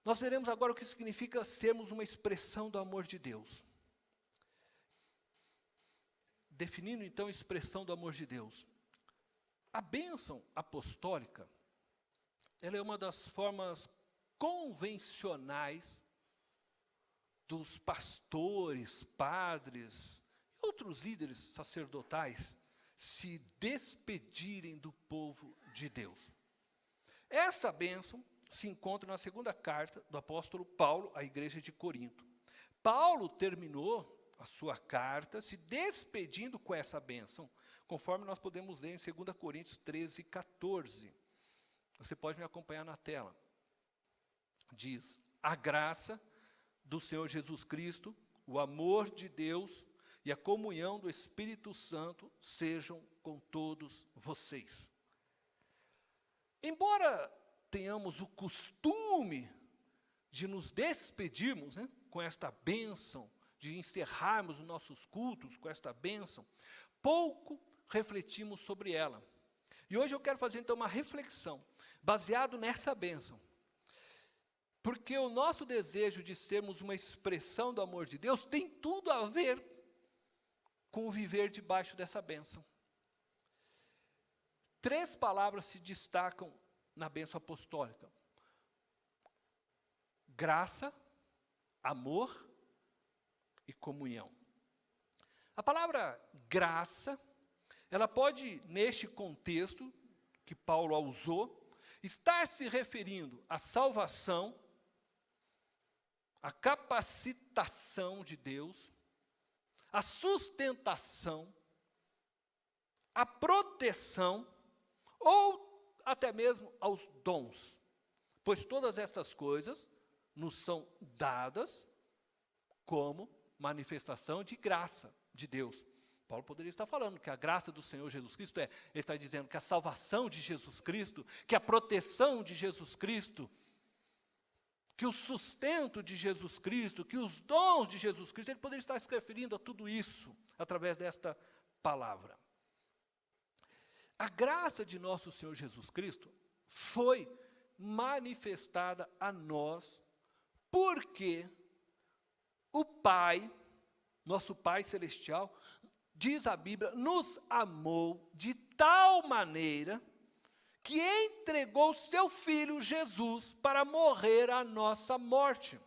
Nós veremos agora o que significa sermos uma expressão do amor de Deus. Definindo então a expressão do amor de Deus. A bênção apostólica, ela é uma das formas convencionais dos pastores, padres e outros líderes sacerdotais se despedirem do povo de Deus. Essa bênção se encontra na segunda carta do apóstolo Paulo à igreja de Corinto. Paulo terminou a sua carta se despedindo com essa bênção, conforme nós podemos ler em 2 Coríntios 13, 14. Você pode me acompanhar na tela. Diz: a graça do Senhor Jesus Cristo, o amor de Deus e a comunhão do Espírito Santo sejam com todos vocês. Embora tenhamos o costume de nos despedirmos, né, com esta bênção, de encerrarmos os nossos cultos com esta bênção, pouco refletimos sobre ela. E hoje eu quero fazer então uma reflexão, baseado nessa bênção. Porque o nosso desejo de sermos uma expressão do amor de Deus tem tudo a ver com o viver debaixo dessa bênção. 3 palavras se destacam na bênção apostólica: graça, amor e comunhão. A palavra graça, ela pode, neste contexto que Paulo a usou, estar se referindo à salvação, à capacitação de Deus, à sustentação, à proteção, ou até mesmo aos dons, pois todas estas coisas nos são dadas como manifestação de graça de Deus. Paulo poderia estar falando que a graça do Senhor Jesus Cristo ele está dizendo que a salvação de Jesus Cristo, que a proteção de Jesus Cristo, que o sustento de Jesus Cristo, que os dons de Jesus Cristo, ele poderia estar se referindo a tudo isso, através desta palavra. A graça de nosso Senhor Jesus Cristo foi manifestada a nós, porque o Pai, nosso Pai Celestial, diz a Bíblia, nos amou de tal maneira que entregou seu Filho Jesus para morrer a nossa morte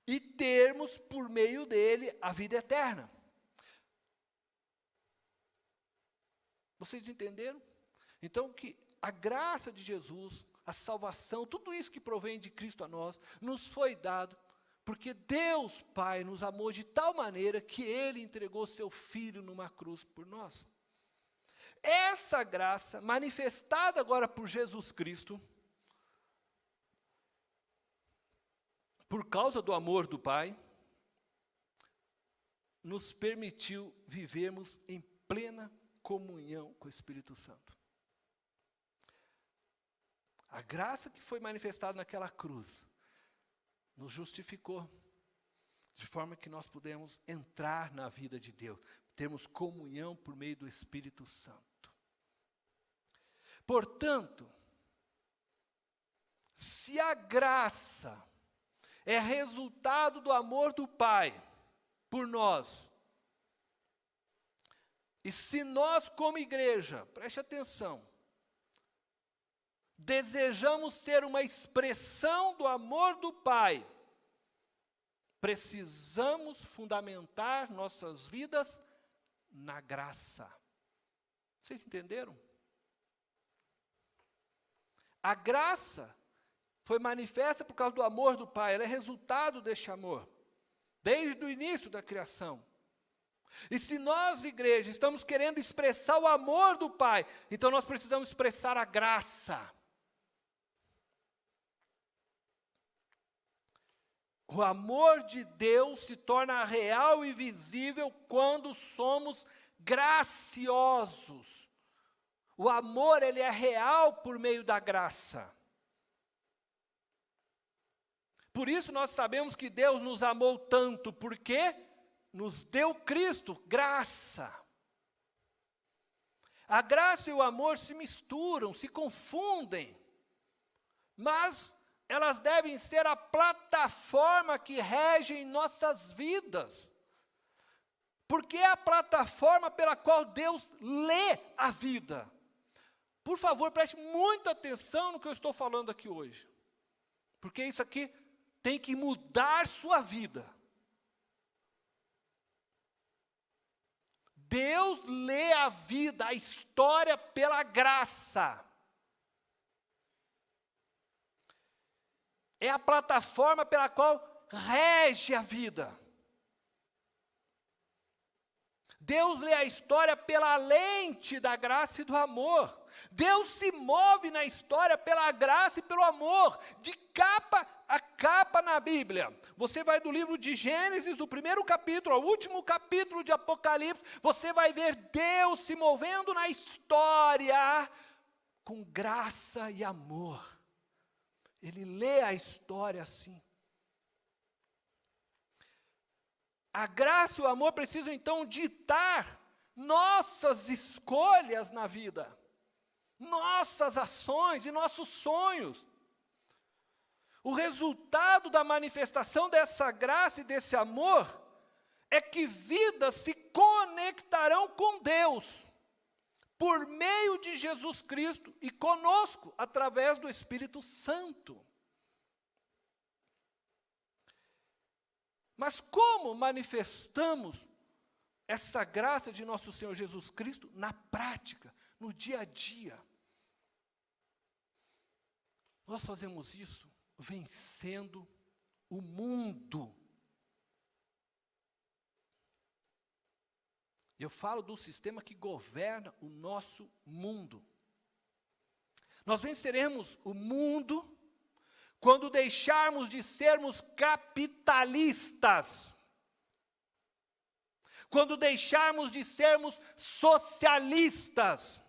e termos por meio dele a vida eterna. Vocês entenderam? Então que a graça de Jesus, a salvação, tudo isso que provém de Cristo a nós, nos foi dado porque Deus Pai nos amou de tal maneira que Ele entregou seu Filho numa cruz por nós. Essa graça, manifestada agora por Jesus Cristo, por causa do amor do Pai, nos permitiu vivermos em plena comunhão com o Espírito Santo. A graça que foi manifestada naquela cruz nos justificou, de forma que nós pudemos entrar na vida de Deus, termos comunhão por meio do Espírito Santo. Portanto, se a graça é resultado do amor do Pai por nós, e se nós como igreja, preste atenção, desejamos ser uma expressão do amor do Pai, precisamos fundamentar nossas vidas na graça. Vocês entenderam? A graça foi manifesta por causa do amor do Pai, ela é resultado deste amor, desde o início da criação. E se nós, igreja, estamos querendo expressar o amor do Pai, então nós precisamos expressar a graça. O amor de Deus se torna real e visível quando somos graciosos. O amor, ele é real por meio da graça. Por isso nós sabemos que Deus nos amou tanto, porque nos deu Cristo, graça. A graça e o amor se misturam, se confundem, mas elas devem ser a plataforma que rege em nossas vidas. Porque é a plataforma pela qual Deus lê a vida. Por favor, preste muita atenção no que eu estou falando aqui hoje. Porque isso aqui tem que mudar sua vida. Deus lê a vida, a história pela graça. É a plataforma pela qual rege a vida. Deus lê a história pela lente da graça e do amor. Deus se move na história pela graça e pelo amor, de capa a capa na Bíblia. Você vai do livro de Gênesis, do primeiro capítulo ao último capítulo de Apocalipse, você vai ver Deus se movendo na história com graça e amor. Ele lê a história assim. A graça e o amor precisam então ditar nossas escolhas na vida, nossas ações e nossos sonhos. O resultado da manifestação dessa graça e desse amor é que vidas se conectarão com Deus por meio de Jesus Cristo e conosco através do Espírito Santo. Mas como manifestamos essa graça de nosso Senhor Jesus Cristo na prática, no dia a dia? Nós fazemos isso vencendo o mundo. Eu falo do sistema que governa o nosso mundo. Nós venceremos o mundo quando deixarmos de sermos capitalistas, quando deixarmos de sermos socialistas,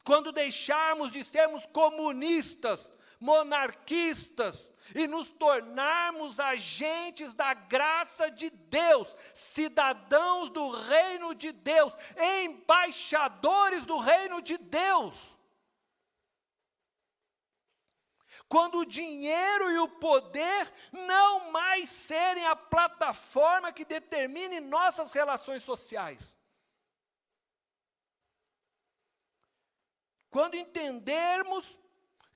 quando deixarmos de sermos comunistas, monarquistas, e nos tornarmos agentes da graça de Deus, cidadãos do reino de Deus, embaixadores do reino de Deus. Quando o dinheiro e o poder não mais serem a plataforma que determine nossas relações sociais. Quando entendermos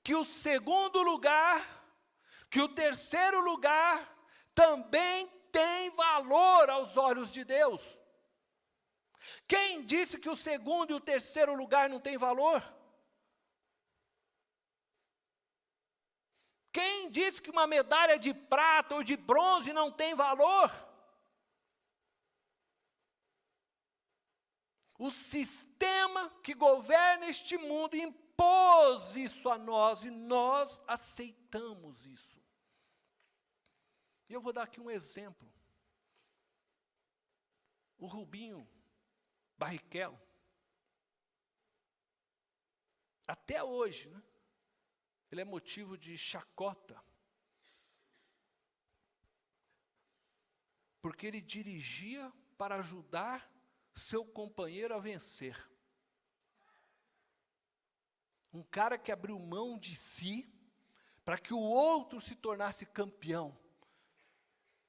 que o segundo lugar, que o terceiro lugar, também tem valor aos olhos de Deus. Quem disse que o segundo e o terceiro lugar não tem valor? Quem disse que uma medalha de prata ou de bronze não tem valor? O sistema que governa este mundo impôs isso a nós e nós aceitamos isso. E eu vou dar aqui um exemplo. O Rubinho Barrichello, até hoje, né? Ele é motivo de chacota, porque ele dirigia para ajudar seu companheiro a vencer. Um cara que abriu mão de si para que o outro se tornasse campeão.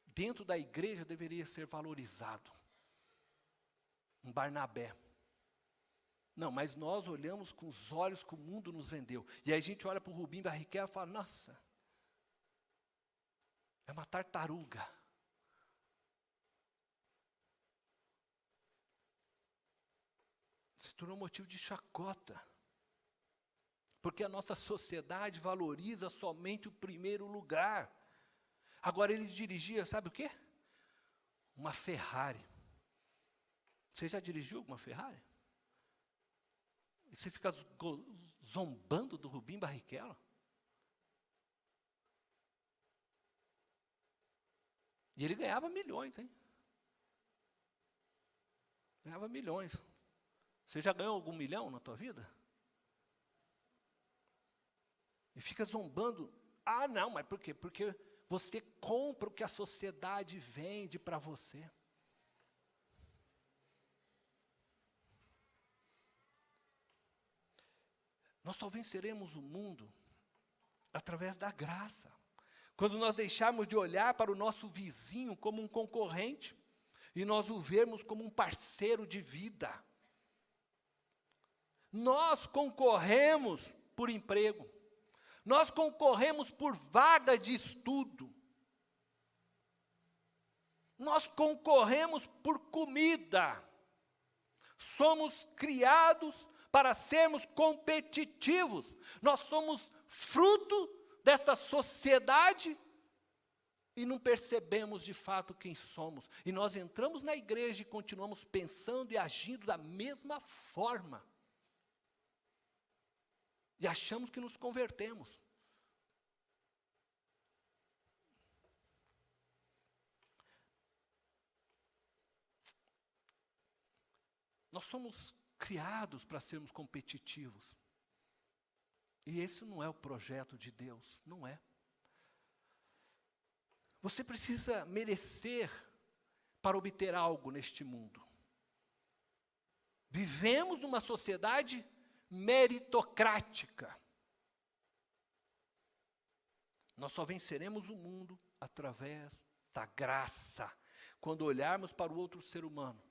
Dentro da igreja deveria ser valorizado. Um Barnabé. Não, mas nós olhamos com os olhos que o mundo nos vendeu. E aí a gente olha para o Rubinho Barrichello e fala, nossa, é uma tartaruga. Se tornou motivo de chacota. Porque a nossa sociedade valoriza somente o primeiro lugar. Agora ele dirigia, sabe o quê? Uma Ferrari. Você já dirigiu uma Ferrari? E você fica zombando do Rubinho Barrichello? E ele ganhava milhões, hein? Ganhava milhões. Você já ganhou algum milhão na tua vida? E fica zombando. Ah, não, mas por quê? Porque você compra o que a sociedade vende para você. Nós só venceremos o mundo Através da graça. Quando nós deixarmos de olhar para o nosso vizinho como um concorrente, e nós o vermos como um parceiro de vida. Nós concorremos por emprego. Nós concorremos por vaga de estudo. Nós concorremos por comida. Somos criados para sermos competitivos. Nós somos fruto dessa sociedade e não percebemos de fato quem somos. E nós entramos na igreja e continuamos pensando e agindo da mesma forma. E achamos que nos convertemos. Nós somos criados para sermos competitivos. E esse não é o projeto de Deus, não é. Você precisa merecer para obter algo neste mundo. Vivemos numa sociedade meritocrática. Nós só venceremos o mundo através da graça. Quando olharmos para o outro ser humano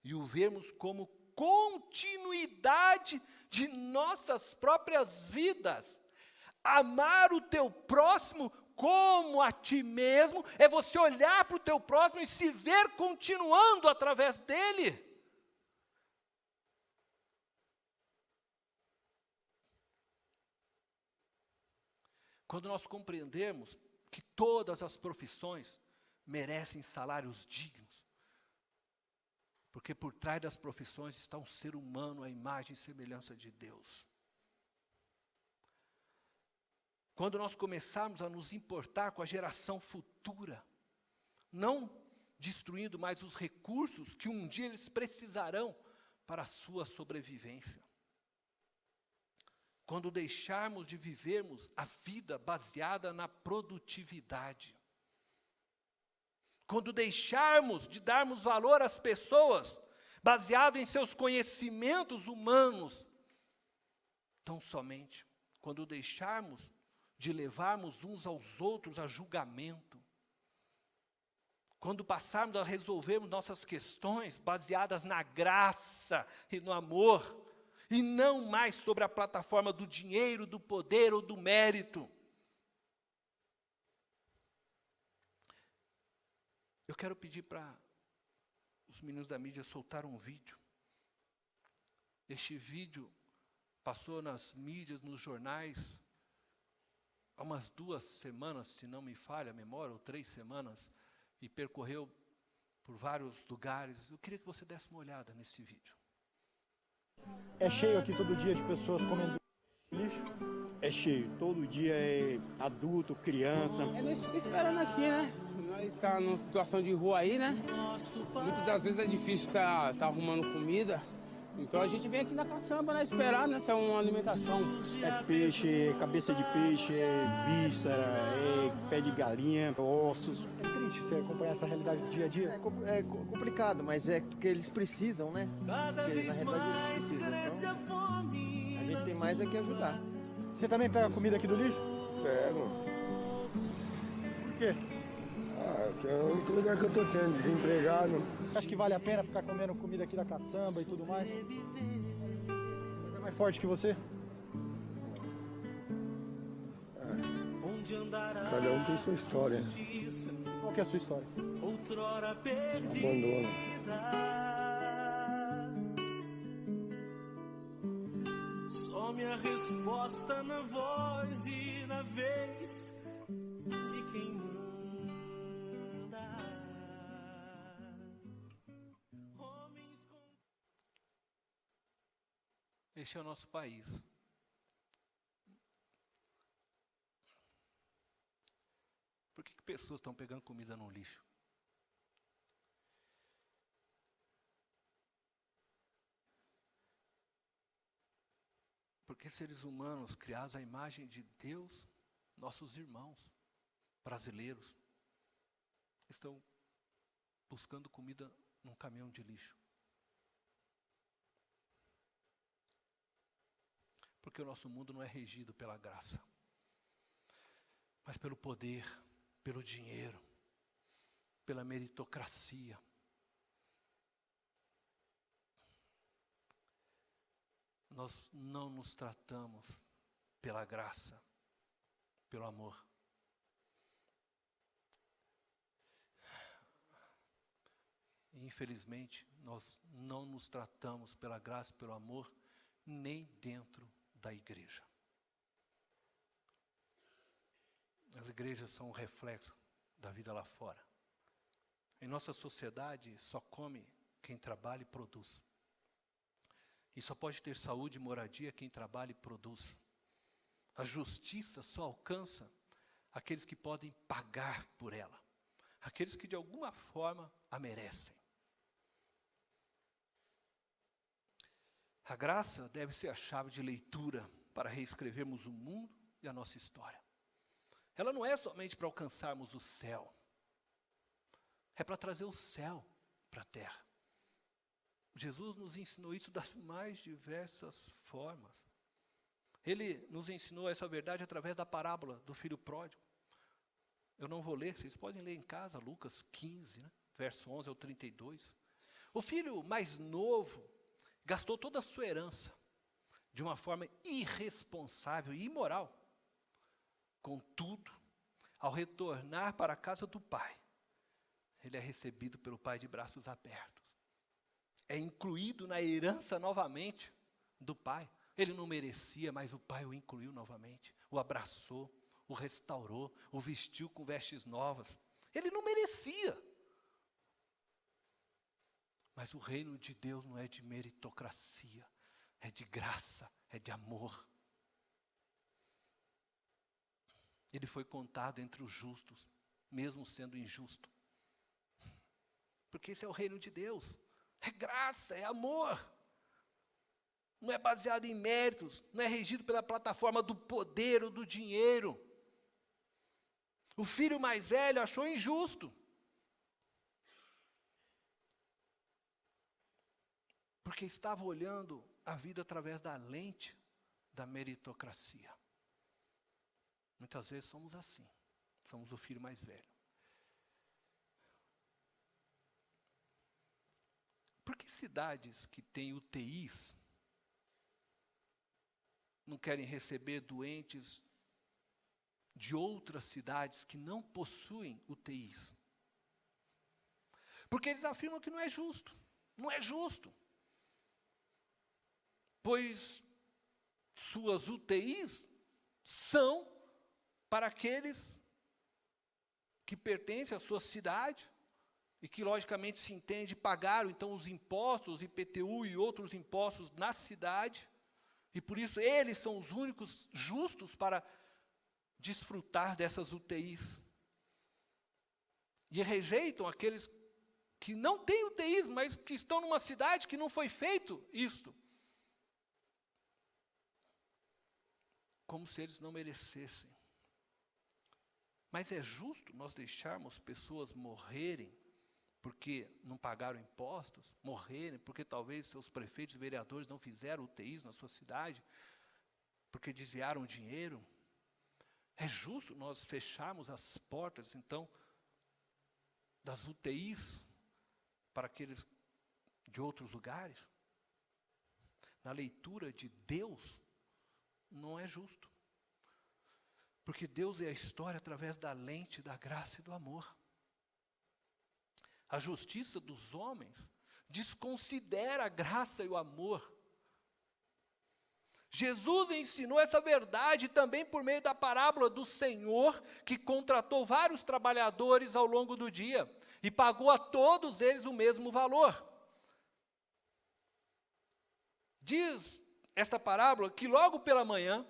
e o vermos como continuidade de nossas próprias vidas. Amar o teu próximo como a ti mesmo é você olhar para o teu próximo e se ver continuando através dele. Quando nós compreendemos que todas as profissões merecem salários dignos, porque por trás das profissões está um ser humano, à imagem e semelhança de Deus. Quando nós começarmos a nos importar com a geração futura, não destruindo mais os recursos que um dia eles precisarão para a sua sobrevivência. Quando deixarmos de vivermos a vida baseada na produtividade. Quando deixarmos de darmos valor às pessoas, baseado em seus conhecimentos humanos, tão somente quando deixarmos de levarmos uns aos outros a julgamento, quando passarmos a resolvermos nossas questões baseadas na graça e no amor, e não mais sobre a plataforma do dinheiro, do poder ou do mérito. Eu quero pedir para os meninos da mídia soltar um vídeo. Este vídeo passou nas mídias, nos jornais, há umas 2 semanas, se não me falha a memória, ou 3 semanas, e percorreu por vários lugares. Eu queria que você desse uma olhada nesse vídeo. É cheio aqui todo dia de pessoas comendo lixo? É cheio, todo dia é adulto, criança. Nós ficamos esperando aqui, né? Nós estamos numa situação de rua aí, né? Muitas das vezes é difícil tá arrumando comida. Então a gente vem aqui na caçamba, né? Esperar, né? Essa é uma alimentação. É peixe, é cabeça de peixe, é víscera, é pé de galinha, ossos. É triste você acompanhar essa realidade do dia a dia? É complicado, mas é porque eles precisam, né? Porque na realidade eles precisam. Então a gente tem mais é que ajudar. Você também pega comida aqui do lixo? Pego. Por quê? Que é o único lugar que eu tô tendo, desempregado. Acha que vale a pena ficar comendo comida aqui da caçamba e tudo mais? Mas é mais forte que você? Cada um tem sua história. Qual que é a sua história? Abandono. Some a resposta na voz e na vez de quem manda. Este é o nosso país. Por que pessoas estão pegando comida no lixo? Porque seres humanos criados à imagem de Deus, nossos irmãos brasileiros, estão buscando comida num caminhão de lixo. Porque o nosso mundo não é regido pela graça. mas pelo poder, pelo dinheiro, pela meritocracia. Nós não nos tratamos pela graça, pelo amor. E, infelizmente, nós não nos tratamos pela graça, pelo amor, nem dentro da igreja. As igrejas são um reflexo da vida lá fora. Em nossa sociedade, só come quem trabalha e produz. E só pode ter saúde e moradia quem trabalha e produz. A justiça só alcança aqueles que podem pagar por ela. Aqueles que de alguma forma a merecem. A graça deve ser a chave de leitura para reescrevermos o mundo e a nossa história. Ela não é somente para alcançarmos o céu. É para trazer o céu para a terra. Jesus nos ensinou isso das mais diversas formas. Ele nos ensinou essa verdade através da parábola do filho pródigo. Eu não vou ler, vocês podem ler em casa, Lucas 15, verso 11 ao 32. O filho mais novo gastou toda a sua herança de uma forma irresponsável e imoral. Contudo, ao retornar para a casa do pai, ele é recebido pelo pai de braços abertos. É incluído na herança novamente do pai. Ele não merecia, mas o pai o incluiu novamente. O abraçou, o restaurou, o vestiu com vestes novas. Ele não merecia. Mas o reino de Deus não é de meritocracia, é de graça, é de amor. Ele foi contado entre os justos, mesmo sendo injusto. Porque esse é o reino de Deus. É graça, é amor. Não é baseado em méritos, não é regido pela plataforma do poder ou do dinheiro. O filho mais velho achou injusto. Porque estava olhando a vida através da lente da meritocracia. Muitas vezes somos assim. Somos o filho mais velho. Por que cidades que têm UTIs não querem receber doentes de outras cidades que não possuem UTIs? Porque eles afirmam que não é justo. Não é justo. Pois suas UTIs são para aqueles que pertencem à sua cidade e que logicamente se entende pagaram então os impostos, IPTU e outros impostos na cidade, e por isso eles são os únicos justos para desfrutar dessas UTIs. E rejeitam aqueles que não têm UTIs, mas que estão numa cidade que não foi feito isto. Como se eles não merecessem. Mas é justo nós deixarmos pessoas morrerem porque não pagaram impostos, morrerem porque talvez seus prefeitos e vereadores não fizeram UTIs na sua cidade, porque desviaram o dinheiro? É justo nós fecharmos as portas, então, das UTIs para aqueles de outros lugares? Na leitura de Deus, não é justo. Porque Deus é a história através da lente da graça e do amor. A justiça dos homens desconsidera a graça e o amor. Jesus ensinou essa verdade também por meio da parábola do Senhor, que contratou vários trabalhadores ao longo do dia e pagou a todos eles o mesmo valor. Diz esta parábola que logo pela manhã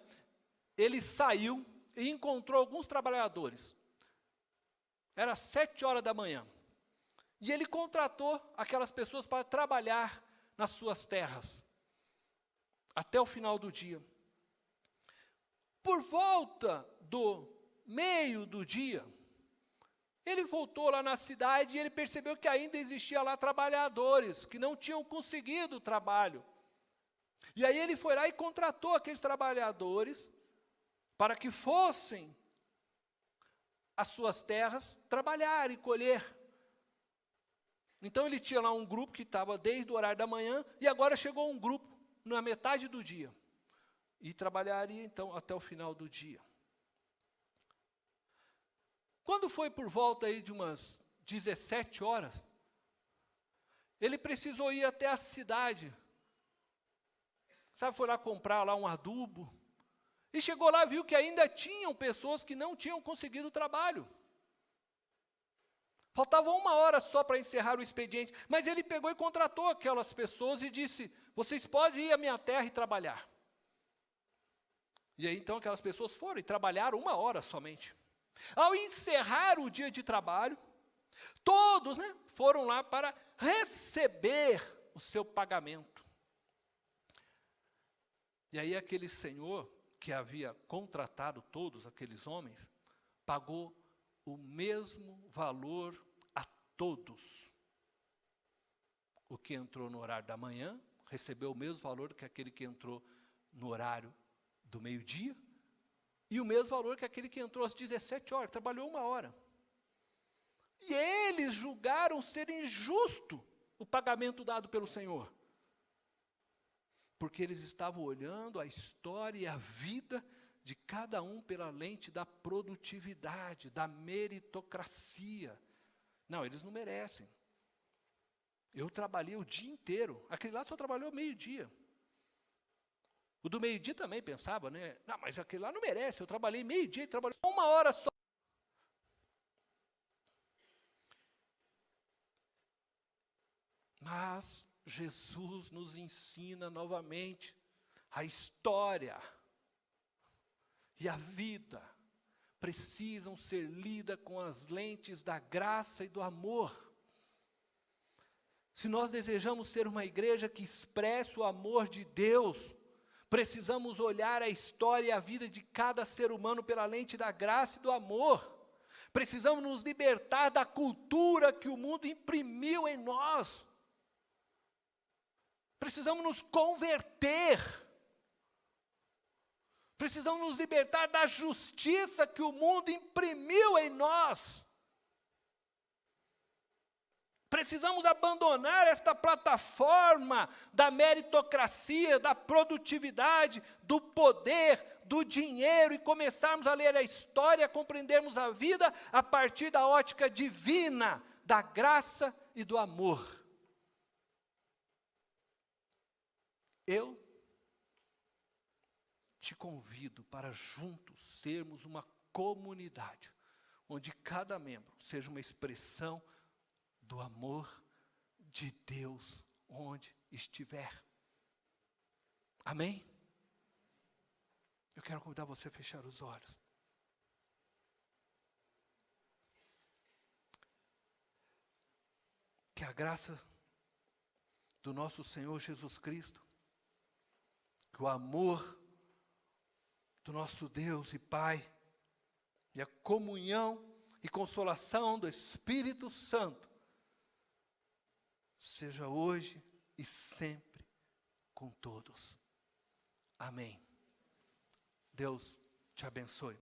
ele saiu e encontrou alguns trabalhadores. Era 7 horas da manhã. E ele contratou aquelas pessoas para trabalhar nas suas terras, até o final do dia. Por volta do meio do dia, ele voltou lá na cidade e ele percebeu que ainda existia lá trabalhadores que não tinham conseguido o trabalho. E aí ele foi lá e contratou aqueles trabalhadores para que fossem as suas terras, trabalhar e colher. Então ele tinha lá um grupo que estava desde o horário da manhã, e agora chegou um grupo na metade do dia. E trabalharia então até o final do dia. Quando foi por volta aí de umas 17 horas, ele precisou ir até a cidade. Sabe, foi lá comprar lá um adubo. E chegou lá, viu que ainda tinham pessoas que não tinham conseguido o trabalho. Faltava 1 hora só para encerrar o expediente. Mas ele pegou e contratou aquelas pessoas e disse, vocês podem ir à minha terra e trabalhar. E aí então aquelas pessoas foram e trabalharam 1 hora somente. Ao encerrar o dia de trabalho, todos, foram lá para receber o seu pagamento. E aí aquele senhor que havia contratado todos aqueles homens, pagou o mesmo valor a todos. O que entrou no horário da manhã, recebeu o mesmo valor que aquele que entrou no horário do meio-dia, e o mesmo valor que aquele que entrou às 17 horas, trabalhou 1 hora. E eles julgaram ser injusto o pagamento dado pelo Senhor. Porque eles estavam olhando a história e a vida de cada um pela lente da produtividade, da meritocracia. Não, eles não merecem. Eu trabalhei o dia inteiro, aquele lá só trabalhou meio-dia. O do meio-dia também pensava, não, mas aquele lá não merece, eu trabalhei meio-dia e trabalhei 1 hora só. Mas Jesus nos ensina novamente a história e a vida precisam ser lidas com as lentes da graça e do amor. Se nós desejamos ser uma igreja que expresse o amor de Deus, precisamos olhar a história e a vida de cada ser humano pela lente da graça e do amor. Precisamos nos libertar da cultura que o mundo imprimiu em nós. Precisamos nos converter. Precisamos nos libertar da justiça que o mundo imprimiu em nós. Precisamos abandonar esta plataforma da meritocracia, da produtividade, do poder, do dinheiro e começarmos a ler a história, a compreendermos a vida a partir da ótica divina, da graça e do amor. Eu te convido para juntos sermos uma comunidade, onde cada membro seja uma expressão do amor de Deus onde estiver. Amém? Eu quero convidar você a fechar os olhos. Que a graça do nosso Senhor Jesus Cristo, que o amor do nosso Deus e Pai, e a comunhão e consolação do Espírito Santo, seja hoje e sempre com todos. Amém. Deus te abençoe.